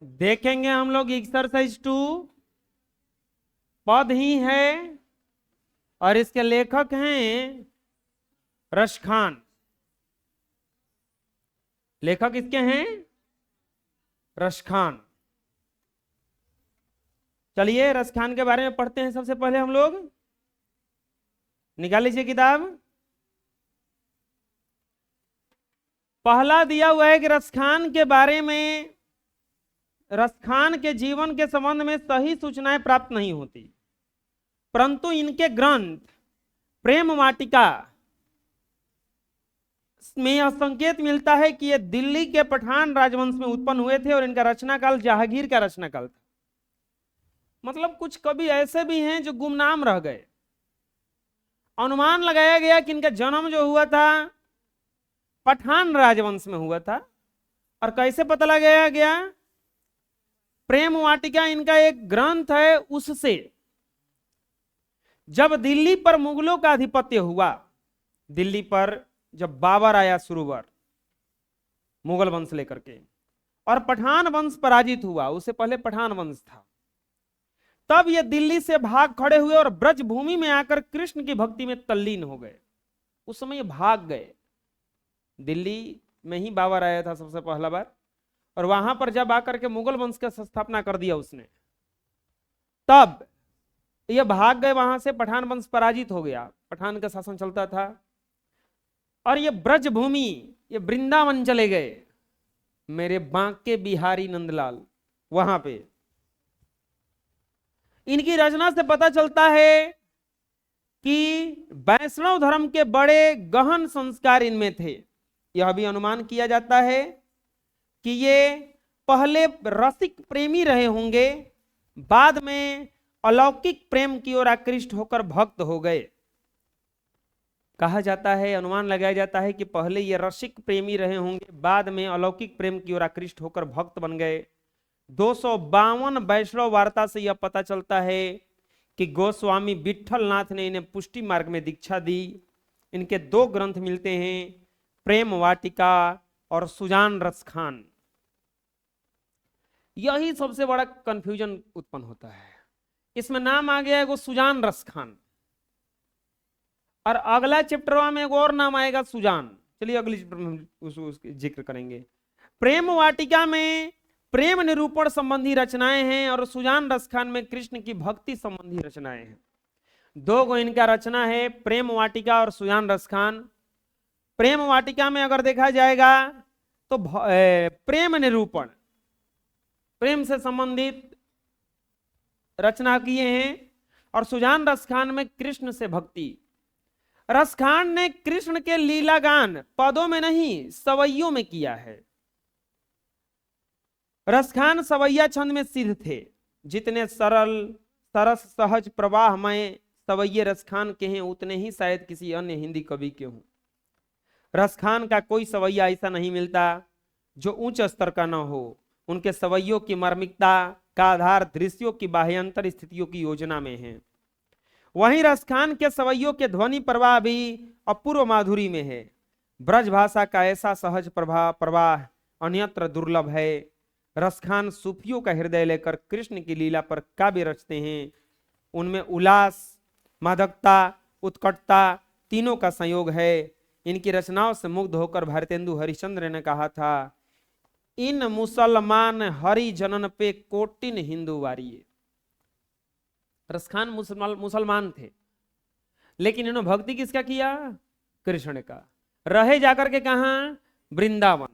देखेंगे हम लोग एक्सरसाइज 2 पद ही है और इसके लेखक हैं रसखान। लेखक इसके हैं रसखान। चलिए रसखान के बारे में पढ़ते हैं। सबसे पहले हम लोग निकाल लीजिए किताब। पहला दिया हुआ है कि रसखान के बारे में, रसखान के जीवन के संबंध में सही सूचनाएं प्राप्त नहीं होती, परंतु इनके ग्रंथ प्रेम वाटिका में यह संकेत मिलता है कि ये दिल्ली के पठान राजवंश में उत्पन्न हुए थे और इनका रचना काल जहांगीर का रचना काल था। मतलब कुछ कवि ऐसे भी हैं जो गुमनाम रह गए। अनुमान लगाया गया कि इनका जन्म जो हुआ था पठान राजवंश में हुआ था। और कैसे पता लगाया गया? प्रेम वाटिका इनका एक ग्रंथ है, उससे जब दिल्ली पर मुगलों का आधिपत्य हुआ, दिल्ली पर जब बाबर आया सुरवर मुगल वंश लेकर के, और पठान वंश पराजित हुआ, उससे पहले पठान वंश था, तब ये दिल्ली से भाग खड़े हुए और ब्रज भूमि में आकर कृष्ण की भक्ति में तल्लीन हो गए। उस समय ये भाग गए। दिल्ली में ही बाबर आया था सबसे पहला बार, और वहां पर जब आकर के मुगल वंश का स्थापना कर दिया उसने, तब ये भाग गए वहां से। पठान वंश पराजित हो गया, पठान का शासन चलता था, और ये ब्रज भूमि, ये वृंदावन चले गए, मेरे बांके बिहारी नंदलाल, वहां पे। इनकी रचना से पता चलता है कि वैष्णव धर्म के बड़े गहन संस्कार इनमें थे। यह भी अनुमान किया जाता है कि ये पहले रसिक प्रेमी रहे होंगे, बाद में अलौकिक प्रेम की ओर आकृष्ट होकर भक्त हो गए। कहा जाता है, अनुमान लगाया जाता है कि पहले ये रसिक प्रेमी रहे होंगे, बाद में अलौकिक प्रेम की ओर आकृष्ट होकर भक्त बन गए। 252 वैष्णव वार्ता से यह पता चलता है कि गोस्वामी विठल नाथ ने इन्हें पुष्टि मार्ग में दीक्षा दी। इनके 2 ग्रंथ मिलते हैं, प्रेम वाटिका और सुजान रसखान। यही सबसे बड़ा कंफ्यूजन उत्पन्न होता है। इसमें नाम आ गया है वो सुजान रसखान, और अगला चैप्टर में एक और नाम आएगा सुजान। चलिए अगली चैप्टर में उसके जिक्र करेंगे। प्रेम वाटिका में प्रेम निरूपण संबंधी रचनाएं हैं, और सुजान रसखान में कृष्ण की भक्ति संबंधी रचनाएं हैं। 2 गो इनका रचना है, प्रेम वाटिका और सुजान रसखान। प्रेम वाटिका में अगर देखा जाएगा तो प्रेम निरूपण, प्रेम से संबंधित रचना किए हैं, और सुजान रसखान में कृष्ण से भक्ति। रसखान ने कृष्ण के लीला गान पदों में नहीं सवैयों में किया है। रसखान सवैया छंद में सिद्ध थे। जितने सरल सरस सहज प्रवाहमय सवैये रसखान के हैं, उतने ही शायद किसी अन्य हिंदी कवि के हों। रसखान का कोई सवैया ऐसा नहीं मिलता जो उच्च स्तर का न हो। उनके सवैयों की मार्मिकता का आधार दृश्यों की बाह्यंतर स्थितियों की योजना में है। वहीं रसखान के सवैयों के ध्वनि प्रवाह भी अपूर्व माधुरी में है। ब्रज भाषा का ऐसा सहज प्रवाह अन्यत्र दुर्लभ है। रसखान सूफियों का हृदय लेकर कृष्ण की लीला पर काव्य रचते हैं। उनमें उल्लास, मादकता, उत्कटता तीनों का संयोग है। इनकी रचनाओं से मुग्ध होकर भारतेंदु हरिश्चंद्र ने कहा था, इन मुसलमान हरि जनन पे कोटिन हिंदू वारिये। रसखान मुसलमान थे, लेकिन इन्होंने भक्ति किसका किया? कृष्ण का। रहे जाकर के कहां? वृंदावन,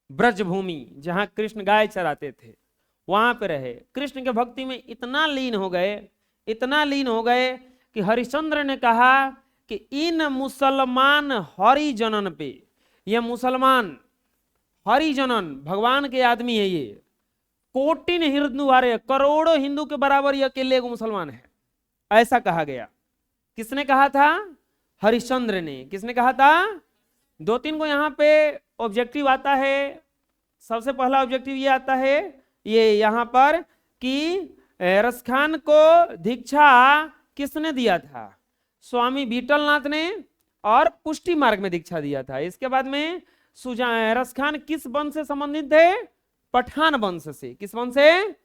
ब्रजभूमि, जहां कृष्ण गाय चराते थे, वहां पे रहे। कृष्ण के भक्ति में इतना लीन हो गए, इतना लीन हो गए कि हरिश्चंद्र ने कहा कि इन मुसलमान हरिजनन पे, ये मुसलमान हरिजनन भगवान के आदमी है, ये कोटिन हिंदू वारे, करोड़ों हिंदू के बराबर ये अकेले एक मुसलमान है, ऐसा कहा गया। किसने कहा था? हरिश्चंद्र ने। किसने कहा था? 2-3 को यहाँ पे ऑब्जेक्टिव आता है। सबसे पहला ऑब्जेक्टिव ये आता है, ये यहाँ पर कि रसखान को दीक्षा किसने दिया था? स्वामी बीटलनाथ ने, और पुष्टि मार्ग में दीक्षा दिया था। इसके बाद में रसखान किस वंश से संबंधित थे? पठान वंश से। किस वंश से?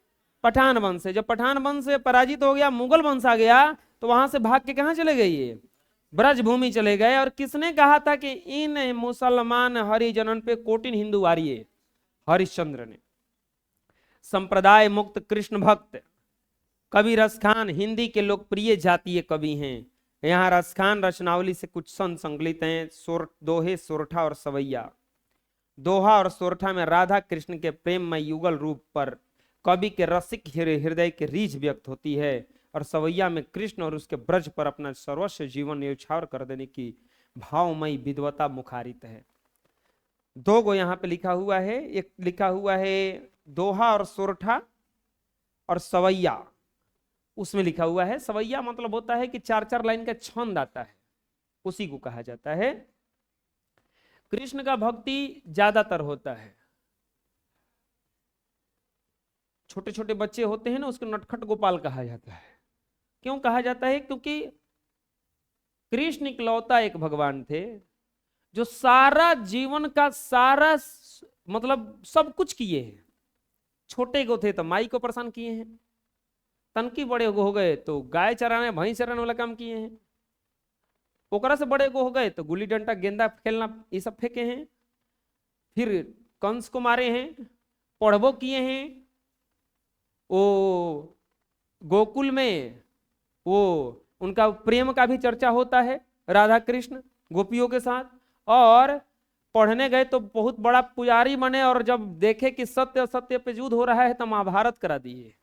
पठान वंश से। जब पठान वंश से पराजित हो गया, मुगल वंश आ गया, तो वहां से भाग के कहां चले गए? ये ब्रजभूमि चले गए। और किसने कहा था कि इन मुसलमान हरिजनन पे कोटिन हिंदू वारिये? हरिश्चंद्र ने। संप्रदाय मुक्त कृष्ण भक्त कवि रसखान हिंदी के लोकप्रिय जातीय कवि हैं। यहाँ रसखान रचनावली से कुछ संत संकलित हैं: दोहे, सोरठा और सवैया। दोहा और सोरठा में राधा कृष्ण के प्रेममय युगल रूप पर कवि के रसिक हृदय की रीझ व्यक्त होती है, और सवैया में कृष्ण और उसके ब्रज पर अपना सर्वस्व जीवन न्यौछावर कर देने की भावमयी विद्वता मुखारित है। दो गो यहाँ पे लिखा हुआ है, एक लिखा हुआ है दोहा और सोरठा, और सवैया उसमें लिखा हुआ है। सवैया मतलब होता है कि 4-4 लाइन का छंद आता है, उसी को कहा जाता है। कृष्ण का भक्ति ज्यादातर होता है। छोटे छोटे बच्चे होते हैं ना, उसको नटखट गोपाल कहा जाता है। क्यों कहा जाता है? क्योंकि कृष्ण इकलौता एक भगवान थे जो सारा जीवन का सारा मतलब सब कुछ किए हैं। छोटे को थे तो माई को परेशान किए हैं, तनकी बड़े हो गए तो गाय चराने भैंस चराने वाला काम किए हैं, ओकरा से बड़े को हो गए तो गुल्ली डंडा गेंदा खेलना ये सब फेंके हैं, फिर कंस को मारे हैं, पढ़बो किए हैं। वो गोकुल में वो उनका प्रेम का भी चर्चा होता है, राधा कृष्ण गोपियों के साथ। और पढ़ने गए तो बहुत बड़ा पुजारी बने, और जब देखे कि सत्य असत्य पे युद्ध हो रहा है तो महाभारत करा दिए।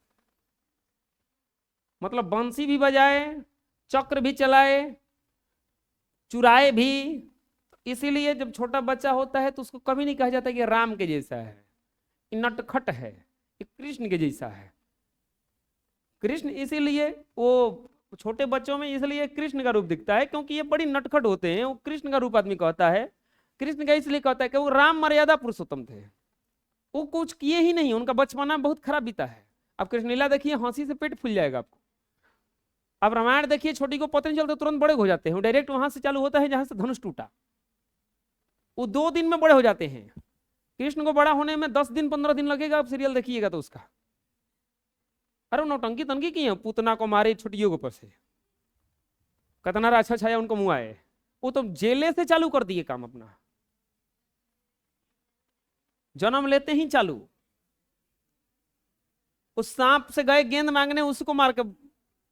मतलब बंसी भी बजाए, चक्र भी चलाए, चुराए भी। इसीलिए जब छोटा बच्चा होता है तो उसको कभी नहीं कहा जाता कि राम के जैसा है, नटखट है, कृष्ण के जैसा है। कृष्ण इसीलिए वो छोटे बच्चों में इसलिए कृष्ण का रूप दिखता है क्योंकि ये बड़ी नटखट होते हैं। वो कृष्ण का रूप आदमी कहता है, कृष्ण का इसलिए कहता है कि वो राम मर्यादा पुरुषोत्तम थे, वो कुछ किए ही नहीं, उनका बचपना बहुत खराब बीता है। अब कृष्ण लीला देखिए, हंसी से पेट फूल जाएगा आपको। अब रामायण देखिए, छोटी को पता नहीं चलता, तुरंत बड़े हो जाते हैं। डायरेक्ट वहां से चालू होता है जहां से धनुष टूटा, वो 2 दिन में बड़े हो जाते हैं। कृष्ण को बड़ा होने में 10 दिन 15 दिन लगेगा। आप सीरियल देखिएगा तो उसका, अरे नौटंकी तनकी की है, पूतना को मारे छुट्टियों के ऊपर से, कितना अच्छा छाया उनको मुंह आए। वो तो जेले से चालू कर दिए काम अपना, जन्म लेते ही चालू। उस सांप से गए गेंद मांगने, उसको मार के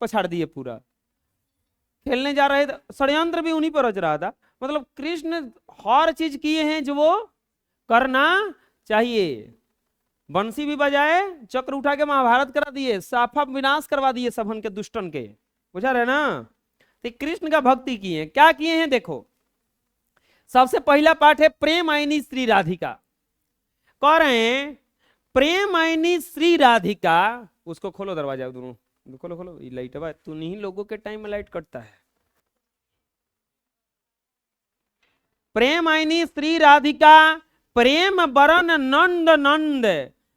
पछाड़ दिए पूरा। खेलने जा रहे थे, षड्यंत्र भी उन्हीं पर रच रहा था। मतलब कृष्ण हर चीज किए हैं जो वो करना चाहिए। बंसी भी बजाए, चक्र उठा के महाभारत करा दिए, साफा विनाश करवा दिए सबन के दुष्टन के। बुझा रहे ना? तो कृष्ण का भक्ति किए, क्या किए हैं देखो। सबसे पहला पाठ है प्रेम आईनी श्री राधिका। कह रहे हैं प्रेम आईनी श्री राधिका। उसको खोलो दरवाजा, दोनों खोलो खोलो। लाइट है, तू नहीं लोगों के टाइम में लाइट कटता है। प्रेम आईनी श्री राधिका, प्रेम बरन नंद नंद,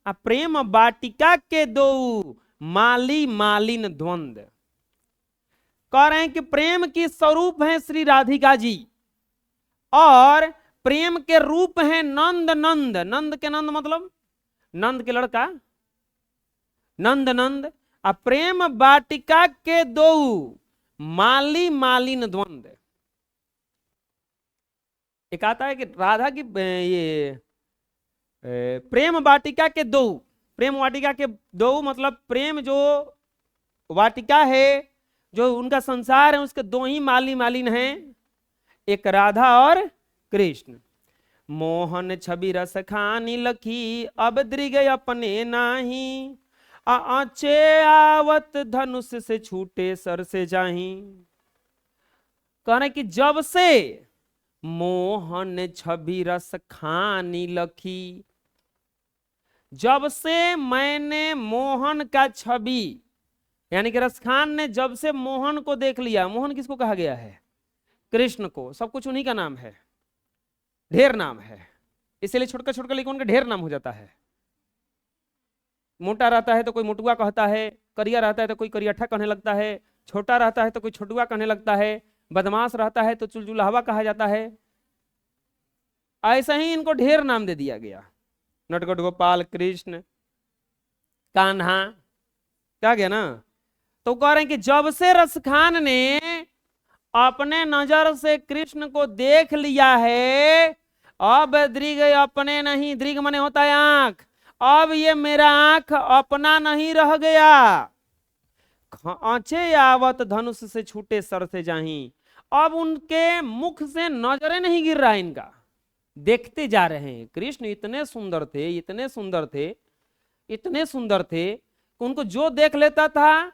प्रेम बाटिका के दो माली मालिन द्वंद। कह रहे हैं कि प्रेम की स्वरूप है श्री राधिका जी, और प्रेम के रूप है नंद नंद। नंद के नंद मतलब नंद के लड़का नंद नंद। प्रेम बाटिका के दो माली मालिन द्वंद। एक आता है कि राधा की ये प्रेम वाटिका के दो, प्रेम वाटिका के दो मतलब प्रेम जो वाटिका है, जो उनका संसार है, उसके 2 ही माली मालिन हैं, एक राधा और कृष्ण। मोहन छवि रस खानी लखी, अब दृग अपने नाही, आचे आवत धनुष से छूटे सर से जाही। कहने कि जब से मोहन छवि रस खानी लखी, जब से मैंने मोहन का छवि यानी कि रसखान ने जब से मोहन को देख लिया। मोहन किसको कहा गया है? कृष्ण को। सब कुछ उन्हीं का नाम है, ढेर नाम है, इसलिए छोटका छोटका लिखो उनका ढेर नाम हो जाता है। मोटा रहता है तो कोई मोटुआ कहता है, करिया रहता है तो कोई करियठा कहने लगता है, छोटा रहता है तो कोई छोटुआ कहने लगता है, बदमाश रहता है तो चुलचुलाहवा कहा जाता है। ऐसा ही इनको ढेर नाम दे दिया गया। नटखट गोपाल कृष्ण कान्हा, क्या गया ना। तो कह रहे हैं कि जब से रसखान ने अपने नजर से कृष्ण को देख लिया है, अब दृग अपने नहीं, दृग माने होता है आंख, अब ये मेरा आंख अपना नहीं रह गया। आंचे आवत धनुष से छूटे सर से जाही, अब उनके मुख से नजरें नहीं गिर रहा इनका, देखते जा रहे हैं। कृष्ण इतने सुंदर थे, इतने सुंदर थे, इतने सुंदर थे कि उनको जो देख लेता था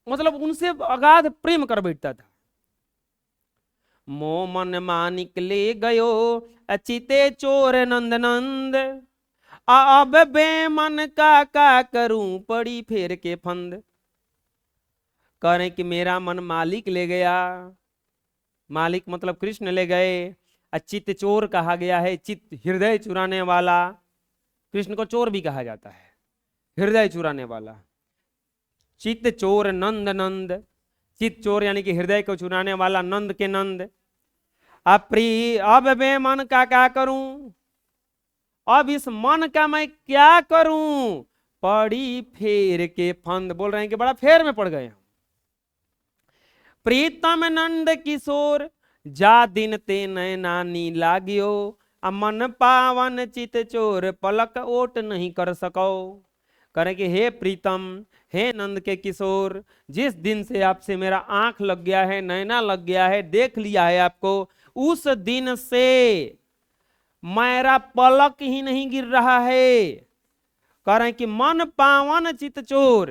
मतलब उनसे अगाध प्रेम कर बैठता था। मोमन मानिक ले गयो अचिते चोर नंद नंद, अब बेमन का करूं पड़ी फेर के फंद। कह रहे कि मेरा मन मालिक ले गया, मालिक मतलब कृष्ण ले गए। चित्त चोर कहा गया है, चित्त हृदय चुराने वाला, कृष्ण को चोर भी कहा जाता है, हृदय चुराने वाला। चित्त चोर नंद नंद, चित्त चोर यानी कि हृदय को चुराने वाला, नंद के नंद। अब मैं मन का क्या करूं, अब इस मन का मैं क्या करूं, पड़ी फेर के फंद। बोल रहे हैं कि बड़ा फेर में पड़ गए हम। प्रीतम नंद किशोर जा दिन ते नैनानी लाग्यो, मन पावन चित चोर पलक ओट नहीं कर सको। करें कि हे प्रीतम, हे नंद के किशोर, जिस दिन से आपसे मेरा आंख लग गया है, नैना लग गया है, देख लिया है आपको, उस दिन से मेरा पलक ही नहीं गिर रहा है। कह रहे हैं कि मन पावन चित चोर,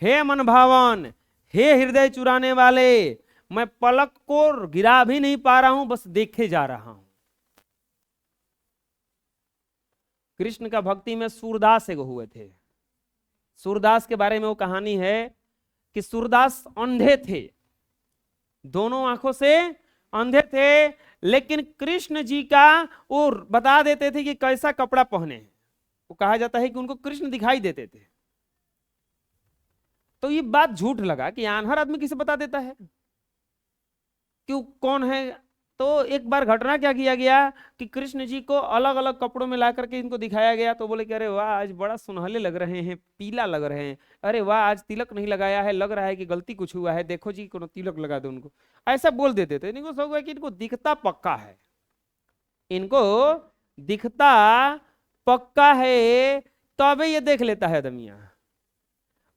हे मन भावन, हे हृदय चुराने वाले, मैं पलक को गिरा भी नहीं पा रहा हूं, बस देखे जा रहा हूं। कृष्ण का भक्ति में सूरदास एक हुए थे। सूरदास के बारे में वो कहानी है कि सूरदास अंधे थे, दोनों आंखों से अंधे थे, लेकिन कृष्ण जी का वो बता देते थे कि कैसा कपड़ा पहने। वो कहा जाता है कि उनको कृष्ण दिखाई देते थे। तो ये बात झूठ लगा कि आंधर आदमी किसे बता देता है कि कौन है। तो एक बार घटना क्या किया गया कि कृष्ण जी को अलग अलग कपड़ों में ला करके इनको दिखाया गया। तो बोले कि अरे वाह, आज बड़ा सुनहले लग रहे हैं, पीला लग रहे हैं, अरे वाह आज तिलक नहीं लगाया है, लग रहा है कि गलती कुछ हुआ है, देखो जी को तिलक लगा दो उनको, ऐसा बोल देते थे। इनको सब हुआ कि इनको दिखता पक्का है, इनको दिखता पक्का है, तबे ये देख लेता है दमिया।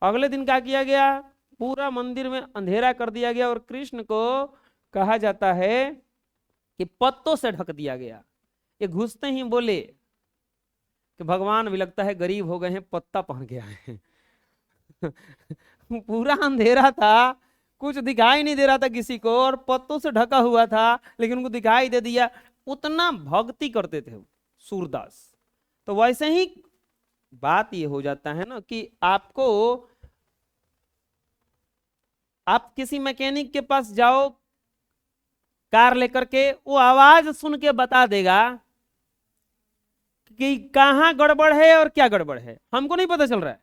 अगले दिन क्या किया गया, पूरा मंदिर में अंधेरा कर दिया गया और कृष्ण को कहा जाता है कि पत्तों से ढक दिया गया। ये घुसते ही बोले कि भगवान भी लगता है गरीब हो गए हैं, पत्ता पहन गया है। पूरा अंधेरा था, कुछ दिखाई नहीं दे रहा था किसी को, और पत्तों से ढका हुआ था, लेकिन उनको दिखाई दे दिया। उतना भक्ति करते थे सूरदास। तो वैसे ही बात ये हो जाता है ना कि आपको, आप किसी मैकेनिक के पास जाओ कार लेकर के, वो आवाज सुन के बता देगा कि कहां गड़बड़ है और क्या गड़बड़ है। हमको नहीं पता चल रहा है,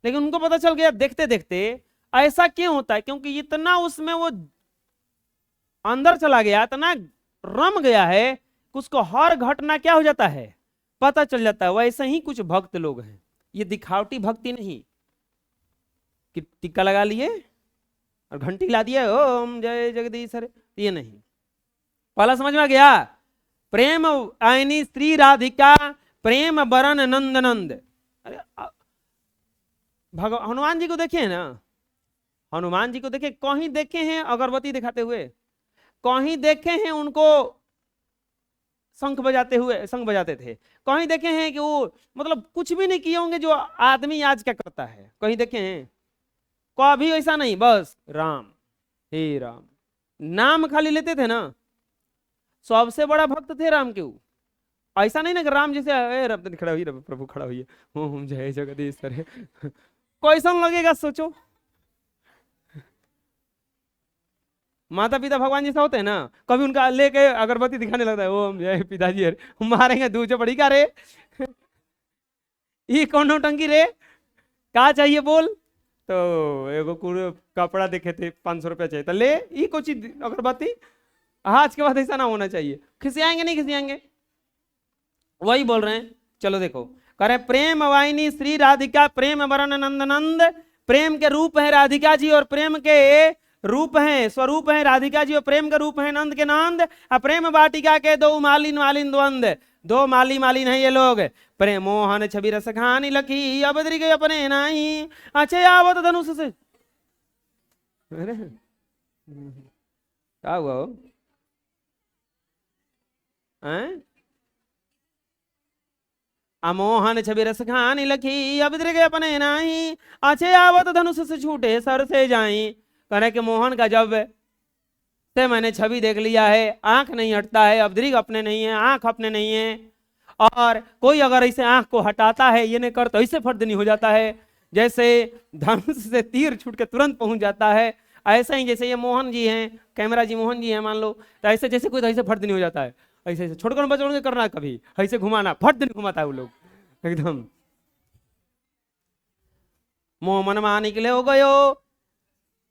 लेकिन उनको पता चल गया देखते देखते। ऐसा क्यों होता है? क्योंकि इतना उसमें वो अंदर चला गया, इतना रम गया है कि उसको हर घटना क्या हो जाता है, पता चल जाता है। वैसे ही कुछ भक्त लोग हैं, ये दिखावटी भक्ति नहीं कि टिक्का लगा लिए और घंटी ला दिया ओम जय जगदीश हरे, ये नहीं। पहला समझ में आ गया? प्रेम आयनी स्त्री राधिका, प्रेम बरन नंद नंद। अरे हनुमान जी को देखे ना, हनुमान जी को देखे, कहीं देखे हैं अगरबत्ती दिखाते हुए, कहीं देखे हैं उनको शंख बजाते हुए, शंख बजाते थे, कहीं देखे हैं कि वो मतलब कुछ भी नहीं किए होंगे जो आदमी आज क्या करता है, कहीं देखे हैं? कभी ऐसा नहीं, बस राम हे राम नाम खाली लेते थे ना। सबसे बड़ा भक्त थे राम के। ऐसा नहीं ना कि राम जैसे खड़ा हुई, प्रभु खड़ा हुई, ओम जय जगदीश हरे, कैसा लगेगा सोचो। माता पिता भगवान जैसा होते हैं ना, कभी उनका लेके अगरबत्ती दिखाने लगता है ओम जय पिताजी हरे, मारेंगे दूजे पड़ी का रे, ये कौन नौटंकी रे, क्या चाहिए बोल। तो एगो कपड़ा देखे थे 500 रुपया चाहिए, तो ले ये कुछ अगरबत्ती। आज के बाद ऐसा ना होना चाहिए। खिसियाएंगे नहीं खिसियाएंगे, वही बोल रहे हैं। चलो देखो, करे प्रेम वाहिनी श्री राधिका प्रेम वरण नंद नंद। प्रेम के रूप है राधिका जी और प्रेम के रूप हैं स्वरूप हैं राधिका जी और प्रेम के रूप हैं नंद के नंद। प्रेम वाटिका के दो मालिन मालिन द्वंद, दो माली मालिन है ये लोग। प्रेम मोहन छवि रस खानी लखी अब गए अपने नहीं, अच्छे आवत धनुष से। क्या हुआ अमोहन छवि रस खानी लखी अब गए अपने नहीं, अच्छे आवत धनुष से छूटे सर से जाई। कहने के मोहन का जब से मैंने छवि देख लिया है, आंख नहीं हटता है, अवदृग अपने नहीं है, आंख अपने नहीं है। और कोई अगर ऐसे आंख को हटाता है ये नहीं कर तो ऐसे फर्द नहीं हो जाता है, जैसे धनुष से तीर छूट के तुरंत पहुंच जाता है। ऐसे ही जैसे ये मोहन जी हैं, कैमरा जी मोहन जी हैं मान लो, तो ऐसे जैसे कोई तो ऐसे फर्द नहीं हो जाता है। ऐसे ऐसे छोड़कर बचोड़ के करना, कभी ऐसे घुमाना, फर्द नहीं घुमाता है वो लोग एकदम। मोह मन मान निकले हो गयो,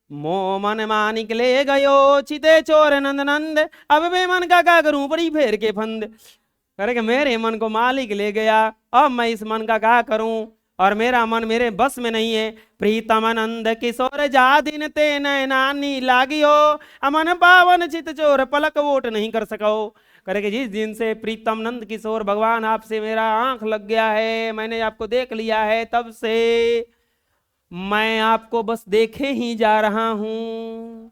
मोह मन मान निकले गयो चिते चोर नंद नंद। अब मैं मन का क्या करूं बड़ी फेर के फंद। करे कि मेरे मन को मालिक ले गया, अब मैं इस मन का क्या करूं, और मेरा मन मेरे बस में नहीं है। प्रीतम नंद किशोर जा दिन ते नानी लागियो, अमन पावन चित चोर पलक वोट नहीं कर सको। करे कि जिस दिन से प्रीतम नंद किशोर भगवान आपसे मेरा आंख लग गया है, मैंने आपको देख लिया है, तब से मैं आपको बस देखे ही जा रहा हूं।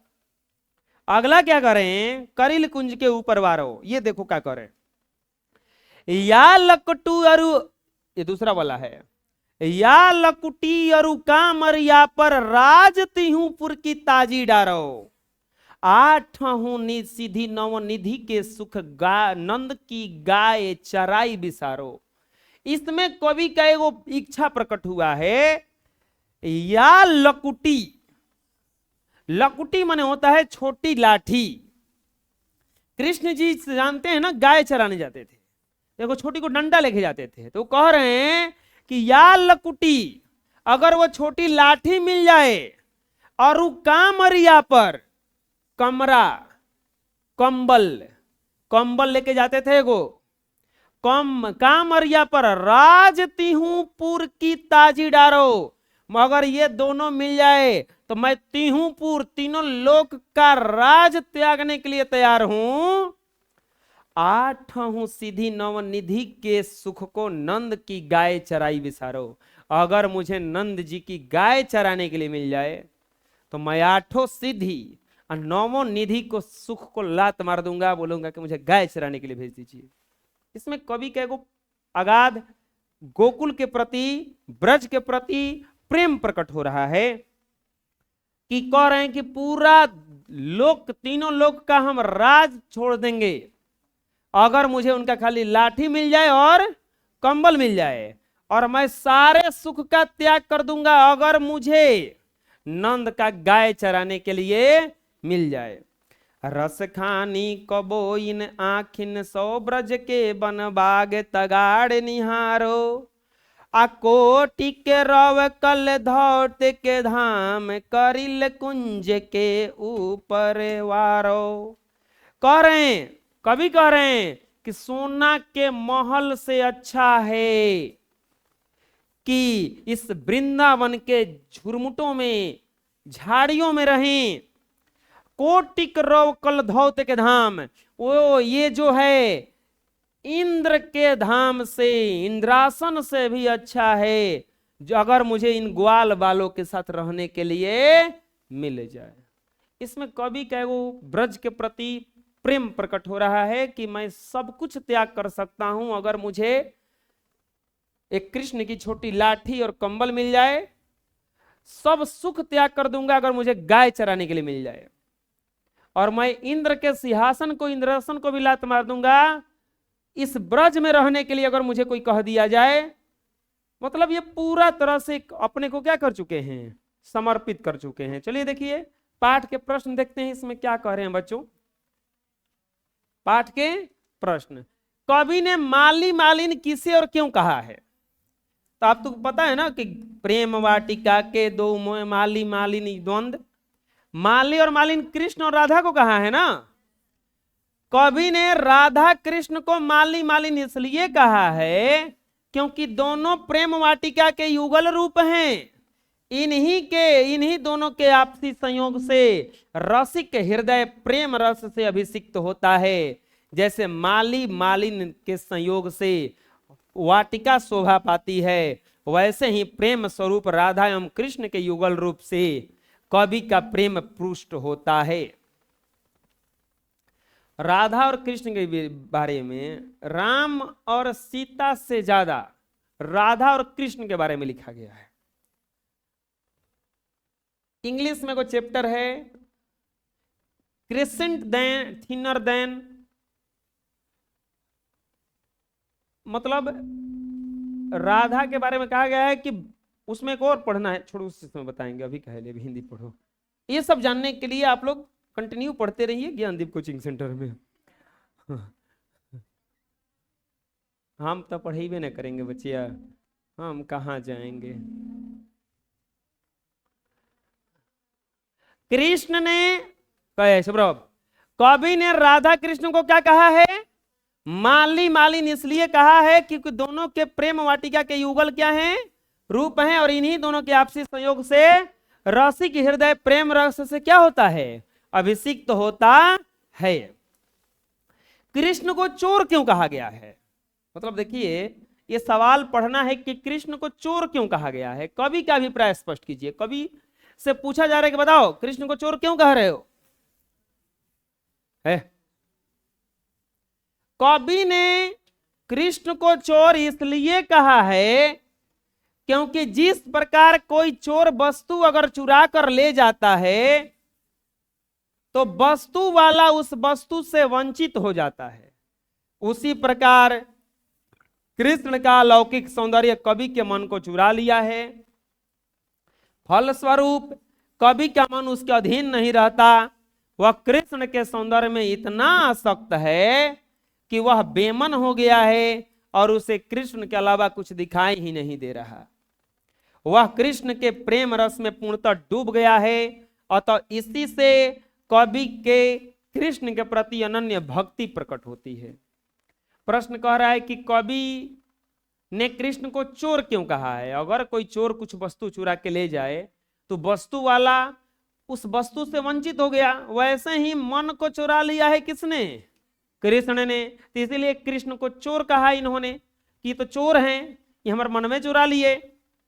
अगला क्या करें, करिल कुंज के ऊपर वारो। ये देखो क्या करें, या लकटू अरु, ये दूसरा वाला है, या लकुटी अरु कामर या पर राजती हूं पुर की ताजी डारो। आठ हूं सीधी नव निधि के सुख गा नंद की गाय चराई बिसारो। इसमें कवि का एगो इच्छा प्रकट हुआ है, या लकुटी, लकुटी माने होता है छोटी लाठी। कृष्ण जी जानते हैं ना, गाय चराने जाते थे, देखो छोटी को डंडा लेके जाते थे, तो कह रहे हैं कि या लकुटी, अगर वो छोटी लाठी मिल जाए और वो कामरिया पर कमरा कंबल, कंबल लेके जाते थे वो कामरिया पर राजती हूं पुर की ताजी डारो। मगर ये दोनों मिल जाए तो मैं तीहूंपुर तीनों लोक का राज त्यागने के लिए तैयार हूं। आठ हूं सीधी नव निधि के सुख को नंद की गाय चराई बिसारो। अगर मुझे नंद जी की गाय चराने के लिए मिल जाए तो मैं आठों सीधी और नवों निधि को सुख को लात मार दूंगा, बोलूंगा कि मुझे गाय चराने के लिए भेज दीजिए। इसमें कवि का एगो अगाध गोकुल के प्रति, ब्रज के प्रति प्रेम प्रकट हो रहा है कि कह रहे हैं कि पूरा लोक, तीनों लोक का हम राज छोड़ देंगे अगर मुझे उनका खाली लाठी मिल जाए और कंबल मिल जाए, और मैं सारे सुख का त्याग कर दूंगा अगर मुझे नंद का गाय चराने के लिए मिल जाए। रस खानी कबो इन आखिन सौ ब्रज के बन बाग तगाड़ निहारो। कोटि के रव कल धौत के धाम करिल कुंज के ऊपर वारो। कह रहे हैं, कभी कह रहे हैं कि सोना के महल से अच्छा है कि इस वृंदावन के झुरमुटों में, झाड़ियों में रहें। कोटिक रव कल धौत के धाम, वो ये जो है इंद्र के धाम से, इंद्रासन से भी अच्छा है जो अगर मुझे इन ग्वाल बालों के साथ रहने के लिए मिल जाए। इसमें कवि का वो ब्रज के प्रति प्रेम प्रकट हो रहा है कि मैं सब कुछ त्याग कर सकता हूं अगर मुझे एक कृष्ण की छोटी लाठी और कंबल मिल जाए। सब सुख त्याग कर दूंगा अगर मुझे गाय चराने के लिए मिल जाए, और मैं इंद्र के सिंहासन को, इंद्रासन को भी लात मार दूंगा इस ब्रज में रहने के लिए अगर मुझे कोई कह दिया जाए। मतलब ये पूरा तरह से अपने को क्या कर चुके हैं, समर्पित कर चुके हैं। चलिए देखिए पाठ के प्रश्न देखते हैं, इसमें क्या कह रहे हैं बच्चों। पाठ के प्रश्न, कवि ने माली मालिन किसे और क्यों कहा है? तो आपको पता है ना कि प्रेम वाटिका के दो माली मालिनी द्वंद, माली और मालिन कृष्ण और राधा को कहा है ना। कवि ने राधा कृष्ण को मालिनी मालिनी इसलिए कहा है क्योंकि दोनों प्रेम वाटिका के युगल रूप हैं। इन्हीं दोनों के आपसी संयोग से रसिक हृदय प्रेम रस से अभिषिक्त होता है। जैसे माली मालिन के संयोग से वाटिका शोभा पाती है, वैसे ही प्रेम स्वरूप राधा एवं कृष्ण के युगल रूप से कवि का प्रेम पुष्ट होता है। राधा और कृष्ण के बारे में राम और सीता से ज्यादा राधा और कृष्ण के बारे में लिखा गया है। इंग्लिश में कोई चैप्टर है क्रिसेंट देन थिनर देन, मतलब राधा के बारे में कहा गया है कि उसमें एक और पढ़ना है, छोड़ो उसमें बताएंगे, अभी कह ले, अभी हिंदी पढ़ो। ये सब जानने के लिए आप लोग कंटिन्यू पढ़ते रहिए ज्ञानदीप कोचिंग सेंटर में। हम तो पढ़ेबे न करेंगे बच्चिया, हम कहाँ जाएंगे। कृष्ण ने कवि ने राधा कृष्ण को क्या कहा है? माली मालिन इसलिए कहा है क्योंकि दोनों के प्रेम वाटिका के युगल क्या हैं? रूप हैं। और इन्हीं दोनों के आपसी संयोग से रसिक हृदय प्रेम रस से क्या होता है? अभिषिक्त होता है। कृष्ण को चोर क्यों कहा गया है? मतलब देखिए, ये सवाल पढ़ना है कि कृष्ण को चोर क्यों कहा गया है। कवि का अभिप्राय स्पष्ट कीजिए। कवि से पूछा जा रहा है कि बताओ कृष्ण को चोर क्यों कह रहे हो? है कवि ने कृष्ण को चोर इसलिए कहा है क्योंकि जिस प्रकार कोई चोर वस्तु अगर चुरा कर ले जाता है तो वस्तु वाला उस वस्तु से वंचित हो जाता है, उसी प्रकार कृष्ण का लौकिक सौंदर्य कवि के मन को चुरा लिया है। फलस्वरूप कवि का मन उसके अधीन नहीं रहता। वह कृष्ण के सौंदर्य में इतना आसक्त है कि वह बेमन हो गया है और उसे कृष्ण के अलावा कुछ दिखाई ही नहीं दे रहा। वह कृष्ण के प्रेम रस में पूर्णतः डूब गया है। अतः इसी से कवि के कृष्ण के प्रति अनन्य भक्ति प्रकट होती है। प्रश्न कह रहा है कि कवि ने कृष्ण को चोर क्यों कहा है? अगर कोई चोर कुछ वस्तु चुरा के ले जाए तो वस्तु वाला उस वस्तु से वंचित हो गया, वैसे ही मन को चुरा लिया है किसने? कृष्ण ने। तो इसीलिए कृष्ण को चोर कहा इन्होंने कि तो चोर हैं, ये हमारे मन में चुरा लिए।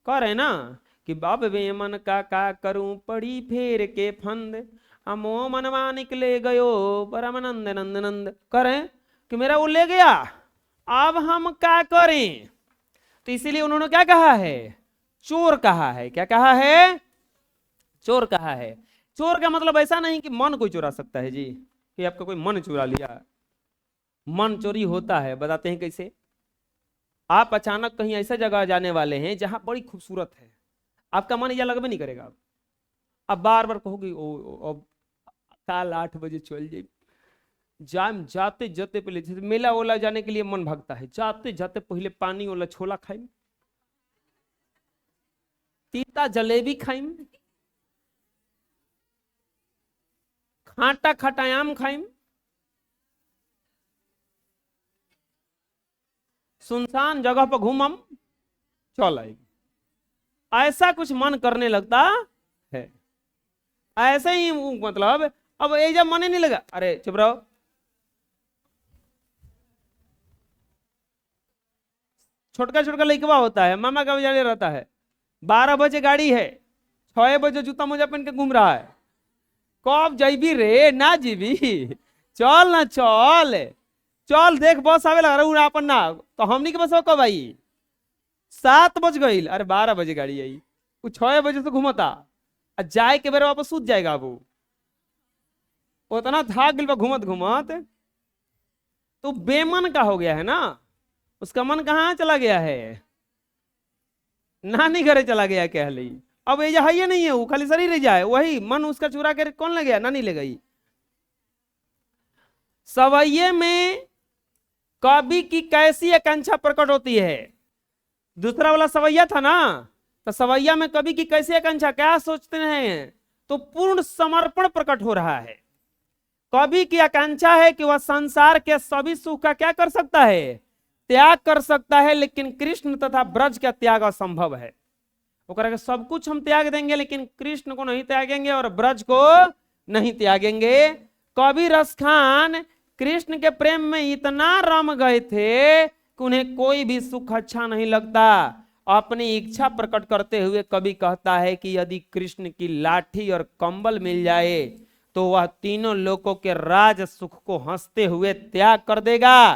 कह रहे ना कि बाब वे मन का करूं पड़ी फेर के फंद, अमो मनवा निकले गयो परमानंद नंद नंद। कह रहे कि मेरा वो ले गया, अब हम क्या करें? तो इसीलिए उन्होंने क्या कहा है? चोर कहा है। क्या कहा है? चोर कहा है। चोर का मतलब ऐसा नहीं कि मन कोई चुरा सकता है जी, कि आपका कोई मन चुरा लिया। मन चोरी होता है, बताते हैं कैसे। आप अचानक कहीं ऐसा जगह जाने वाले हैं जहां बड़ी खूबसूरत है, आपका मन यह लगभग नहीं करेगा। अब बार बार कहोगे ओ कल 8 बजे चल जाए, जाते जाते पहले, जैसे मेला ओला जाने के लिए मन भागता है, जाते जाते पहले पानी वाला छोला खाइम, तीता जलेबी खाइम, खाटा खटायाम खाइम, सुनसान जगह पर घूमम, चल आएगी। ऐसा कुछ मन करने लगता है। ऐसे ही मतलब अब ये जब मन ही नहीं लगा, अरे चुप रहो, छोटका छोटका लड़कवा होता है, मामा का जाने रहता है, 12 बजे गाड़ी है, 6 बजे जूता मोजा पहन के घूम रहा है। कब जैबी रे? ना जीबी, चल ना चल, चल देख बस आवे लगा रहा अपन ना, तो हमनी के बस कब आई? 7 बज गई, अरे 12 बजे गाड़ी आई, वो 6 बजे से घूमता, जाए के बेर वापस सूत जाएगा। वो उतना थाक गई घूमत घूमत, तो बेमन का हो गया है ना, उसका मन कहाँ चला गया है? नानी घरे चला गया कह ली। अब ये है ही नहीं है, वो खाली शरीर रह जाए, वही मन उसका चुरा कर कौन ले गया? नानी ले गई। सवैये में कवि की कैसी आकांक्षा प्रकट होती है? दूसरा वाला सवैया था ना, तो सवैया में कवि की कैसी आकांक्षा, क्या सोचते हैं? तो पूर्ण समर्पण प्रकट हो रहा है। कवि की आकांक्षा है कि वह संसार के सभी सुख का क्या कर सकता है, त्याग कर सकता है, लेकिन कृष्ण तथा ब्रज का त्याग असंभव है। वो कह सब कुछ हम त्याग देंगे लेकिन कृष्ण को नहीं त्यागेंगे और ब्रज को नहीं त्यागेंगे। कवि रसखान कृष्ण के प्रेम में इतना रम गए थे कि उन्हें कोई भी सुख अच्छा नहीं लगता। अपनी इच्छा प्रकट करते हुए कवि कहता है कि यदि कृष्ण की लाठी और कंबल मिल जाए तो वह तीनों लोगों के राज सुख को हंसते हुए त्याग कर देगा,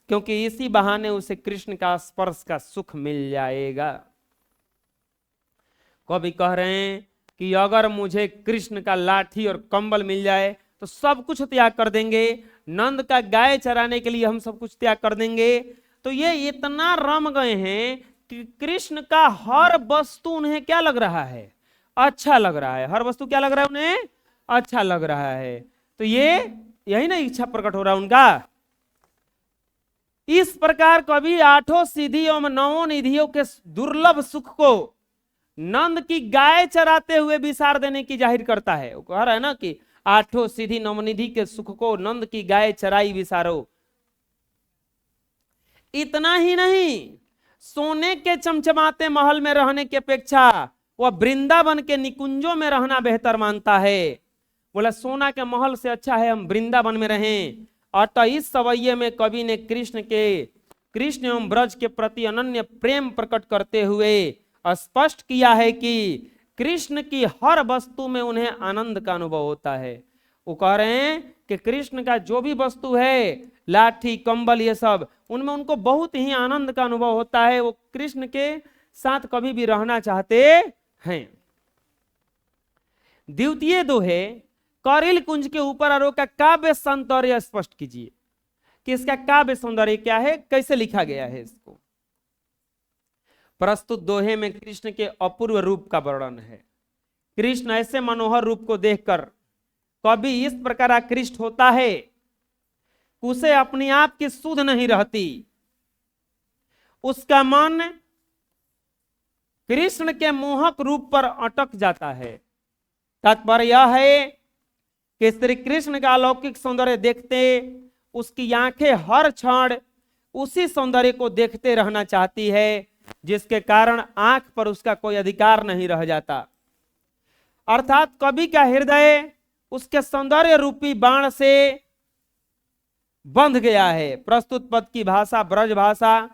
क्योंकि इसी बहाने उसे कृष्ण का स्पर्श का सुख मिल जाएगा। कवि कह रहे हैं कि अगर मुझे कृष्ण का लाठी और कंबल मिल जाए तो सब कुछ त्याग कर देंगे, नंद का गाय चराने के लिए हम सब कुछ त्याग कर देंगे। तो ये इतना रम गए हैं कि कृष्ण का हर वस्तु उन्हें क्या लग रहा है, अच्छा लग रहा है। हर वस्तु क्या लग रहा है उन्हें, अच्छा लग रहा है। तो ये यही ना इच्छा प्रकट हो रहा है उनका। इस प्रकार कवि आठों सिद्धि एवं नवों निधियों के दुर्लभ सुख को नंद की गाय चराते हुए विसार देने की जाहिर करता है। वो कह रहा है ना कि आठों सिद्धि नवनिधि के सुख को नंद की गाय चराई विसारो। इतना ही नहीं, सोने के चमचमाते महल में रहने की अपेक्षा वह वृंदावन के निकुंजों में रहना बेहतर मानता है। बोला सोना के महल से अच्छा है हम वृंदावन में रहें। अतः इस सवैये में कवि ने कृष्ण एवं ब्रज के प्रति अनन्य प्रेम प्रकट करते हुए स्पष्ट किया है कि कृष्ण की हर वस्तु में उन्हें आनंद का अनुभव होता है। वो कह रहे हैं कि कृष्ण का जो भी वस्तु है, लाठी कंबल ये सब, उनमें उनको बहुत ही आनंद का अनुभव होता है। वो कृष्ण के साथ कभी भी रहना चाहते हैं। द्वितीय दोहे करिल कुंज के ऊपर आरोह का काव्य सौंदर्य स्पष्ट कीजिए कि इसका काव्य सौंदर्य क्या है, कैसे लिखा गया है इसको। प्रस्तुत दोहे में कृष्ण के अपूर्व रूप का वर्णन है। कृष्ण ऐसे मनोहर रूप को देखकर कवि इस प्रकार आकृष्ट होता है कि उसे अपने आप की सुध नहीं रहती। उसका मन कृष्ण के मोहक रूप पर अटक जाता है। तात्पर्य यह है कि श्री कृष्ण का अलौकिक सौंदर्य देखते उसकी आंखें हर क्षण उसी सौंदर्य को देखते रहना चाहती है, जिसके कारण आंख पर उसका कोई अधिकार नहीं रह जाता। अर्थात कवि का हृदय उसके सौंदर्य रूपी बाण से बंध गया है। प्रस्तुत पद की भाषा ब्रज भाषा,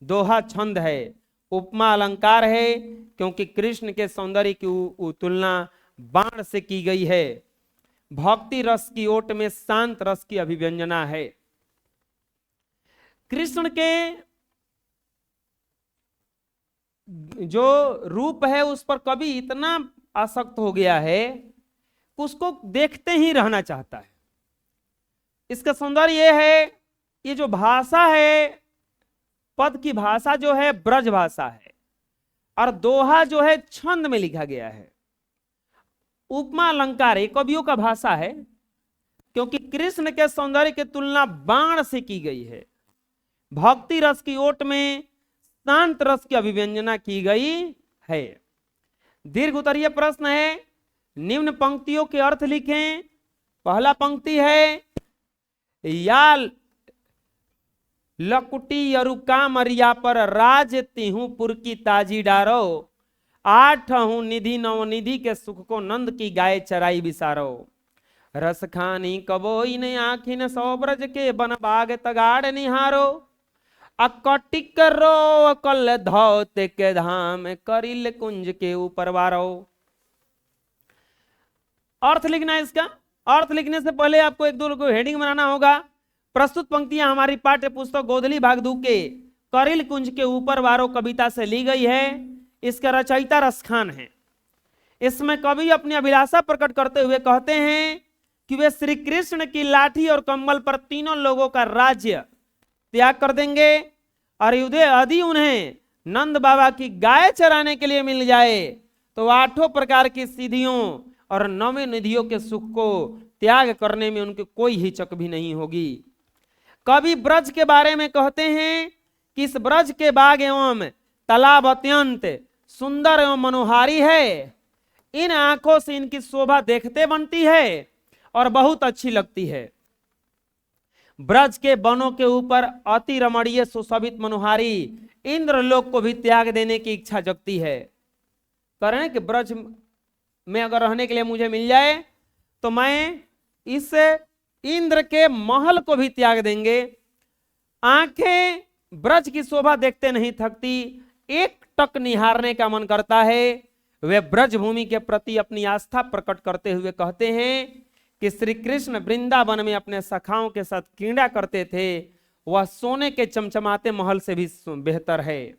दोहा छंद है, उपमा अलंकार है, क्योंकि कृष्ण के सौंदर्य की तुलना बाण से की गई है। भक्ति रस की ओट में शांत रस की अभिव्यंजना है। कृष्ण के जो रूप है उस पर कवि इतना आसक्त हो गया है कि उसको देखते ही रहना चाहता है। इसका सौंदर्य यह है, ये जो भाषा है, पद की भाषा जो है ब्रज भाषा है और दोहा जो है छंद में लिखा गया है। उपमा अलंकार एक कवियों का भाषा है, क्योंकि कृष्ण के सौंदर्य की तुलना बाण से की गई है। भक्ति रस की ओट में शांत रस की अभिव्यंजना की गई है। दीर्घ उत्तरीय प्रश्न है, निम्न पंक्तियों के अर्थ लिखें। पहला पंक्ति है, या लकुटी अरुका मरिया पर राज तिहू पुर की ताजी डारो, आठ हूं निधि नवनिधि के सुख को नंद की गाय चराई विसारो। रस खानी कबोई ने आखिन सौ ब्रज के बन बाग तगाड़ निहारो, अकटिक रो अकल धौते के धाम करिल कुंज के ऊपर वारो। अर्थ लिखना है। इसका अर्थ लिखने से पहले आपको एक दो को हेडिंग बनाना होगा। प्रस्तुत पंक्तियां हमारी पाठ्य पुस्तक गोधली भाग 2 के करिल कुंज के ऊपर वारो कविता से ली गई है। इसका रचयिता रसखान है। इसमें कवि अपनी अभिलाषा प्रकट करते हुए कहते हैं कि वे श्री कृष्ण की लाठी और कंबल पर तीनों लोगों का राज्य त्याग कर देंगे और यदि उन्हें नंद बाबा की गाय चराने के लिए मिल जाए तो आठों प्रकार की सिद्धियों और नवे निधियों के सुख को त्याग करने में उनकी कोई हिचक भी नहीं होगी। कवि ब्रज के बारे में कहते हैं कि इस ब्रज के बाग एवं तालाब अत्यंत सुंदर एवं मनोहारी है। इन आंखों से इनकी शोभा देखते बनती है और बहुत अच्छी लगती है। ब्रज के वनों के ऊपर अति रमणीय सुशोभित मनोहारी इंद्रलोक को भी त्याग देने की इच्छा जगती है। कह रहे हैं कि ब्रज में अगर रहने के लिए मुझे मिल जाए तो मैं इस इंद्र के महल को भी त्याग देंगे। आंखें ब्रज की शोभा देखते नहीं थकती, एक टक निहारने का मन करता है। वे ब्रज भूमि के प्रति अपनी आस्था प्रकट करते हुए कहते हैं कि श्री कृष्ण वृंदावन में अपने सखाओं के साथ क्रीड़ा करते थे, वह सोने के चमचमाते महल से भी बेहतर है।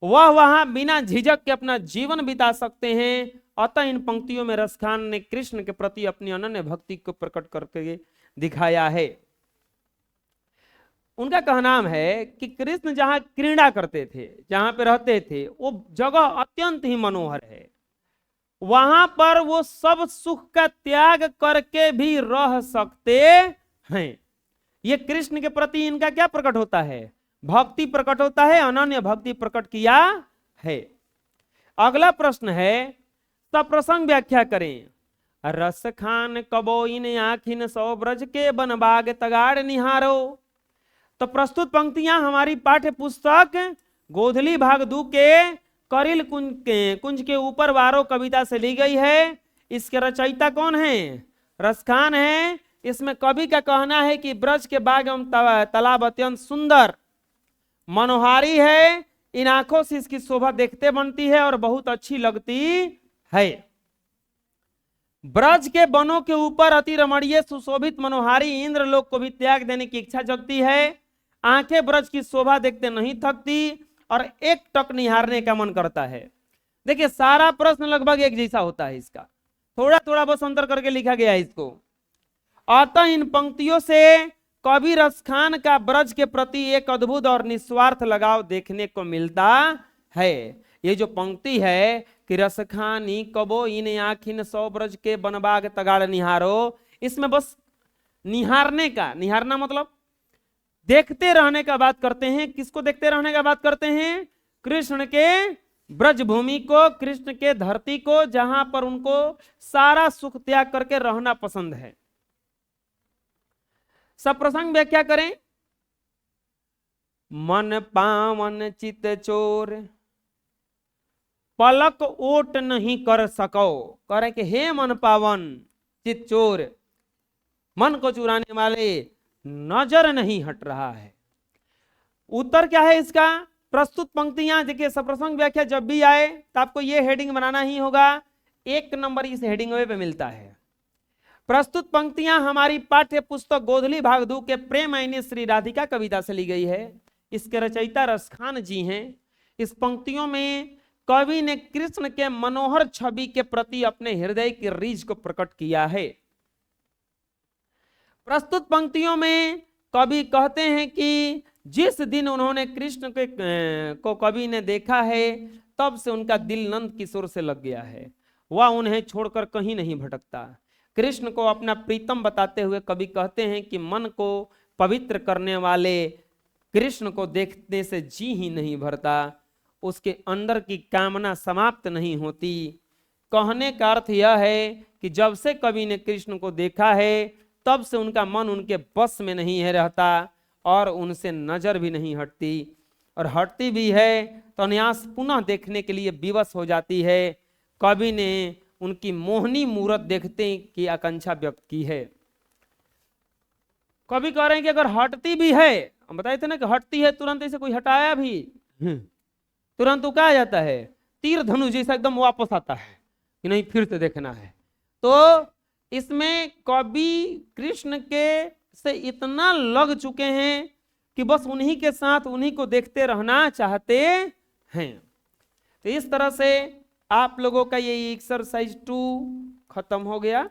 वह वहां बिना झिझक के अपना जीवन बिता सकते हैं। अतः इन पंक्तियों में रसखान ने कृष्ण के प्रति अपनी अनन्य भक्ति को प्रकट करके दिखाया है। उनका कहना है कि कृष्ण जहां क्रीड़ा करते थे, जहां पे रहते थे, वो जगह अत्यंत ही मनोहर है। वहां पर वो सब सुख का त्याग करके भी रह सकते हैं। ये कृष्ण के प्रति इनका क्या प्रकट होता है? भक्ति प्रकट होता है, अनन्य भक्ति प्रकट किया है। अगला प्रश्न है, सप्रसंग व्याख्या करें। रस खान कबो इन आखिन सौ ब्रज के बनबाग तगाड़ निहारो। तो प्रस्तुत पंक्तियां हमारी पाठ्य पुस्तक गोधली भाग 2 के करिल कुंज के ऊपर वारो कविता से ली गई है। इसके रचयिता कौन है? रसखान है। इसमें कवि का कहना है कि ब्रज के बाग एवं तालाब अत्यंत सुंदर मनोहारी है, इन आंखों से इसकी शोभा देखते बनती है और बहुत अच्छी लगती है। ब्रज के वनों के ऊपर अति रमणीय सुशोभित मनोहारी इंद्रलोक को भी त्याग देने की इच्छा जगती है। आंखें ब्रज की शोभा देखते नहीं थकती और एक टक निहारने का मन करता है। देखिए सारा प्रश्न लगभग एक जैसा होता है, इसका थोड़ा थोड़ा बस अंतर करके लिखा गया है इसको। अतः इन पंक्तियों से कवि रसखान का ब्रज के प्रति एक अद्भुत और निस्वार्थ लगाव देखने को मिलता है। ये जो पंक्ति है कि रसखानी कबो इन आखिन सौ ब्रज के बनबाग तगाड़ निहारो, इसमें बस निहारने का, निहारना मतलब देखते रहने का बात करते हैं। किसको देखते रहने का बात करते हैं? कृष्ण के ब्रज भूमि को, कृष्ण के धरती को, जहां पर उनको सारा सुख त्याग करके रहना पसंद है। सप्रसंग व्याख्या करें। मन पावन चित चोर पलक ओट नहीं कर सको। करे कि हे मन पावन चित चोर, मन को चुराने वाले, नजर नहीं हट रहा है। उत्तर क्या है इसका? प्रस्तुत पंक्तियां देखिए, सप्रसंग व्याख्या जब भी आए तो आपको ये हेडिंग बनाना ही होगा। 1 नंबर इस हेडिंग पे मिलता है। प्रस्तुत पंक्तियां हमारी पाठ्य पुस्तक गोधली भाग 2 के प्रेम आईने श्री राधिका कविता से ली गई है। इसके रचयिता रसखान जी हैं। इस पंक्तियों में कवि ने कृष्ण के मनोहर छवि के प्रति अपने हृदय की रीझ को प्रकट किया है। प्रस्तुत पंक्तियों में कवि कहते हैं कि जिस दिन उन्होंने कृष्ण को कवि ने देखा है, तब से उनका दिल नंद किशोर से लग गया है। वह उन्हें छोड़कर कहीं नहीं भटकता। कृष्ण को अपना प्रीतम बताते हुए कवि कहते हैं कि मन को पवित्र करने वाले कृष्ण को देखने से जी ही नहीं भरता, उसके अंदर की कामना समाप्त नहीं होती। कहने का अर्थ यह है कि जब से कवि ने कृष्ण को देखा है, तब से उनका मन उनके बस में नहीं है रहता और उनसे नजर भी नहीं हटती, और हटती भी है तो न्यास पुनः देखने के लिए विवश हो जाती है। कवि ने उनकी मोहनी मूरत देखने की आकांक्षा व्यक्त की है। कवि कह रहे हैं कि अगर हटती भी है, हम बताए थे ना कि हटती है, तुरंत ऐसे कोई हटाया भी तुरंत वो क्या आ जाता है, तीर धनुष जैसा एकदम वापस आता है कि नहीं फिर से देखना है। तो इसमें कवि कृष्ण के से इतना लग चुके हैं कि बस उन्हीं के साथ उन्हीं को देखते रहना चाहते हैं। तो इस तरह से आप लोगों का ये एक्सरसाइज 2 खत्म हो गया।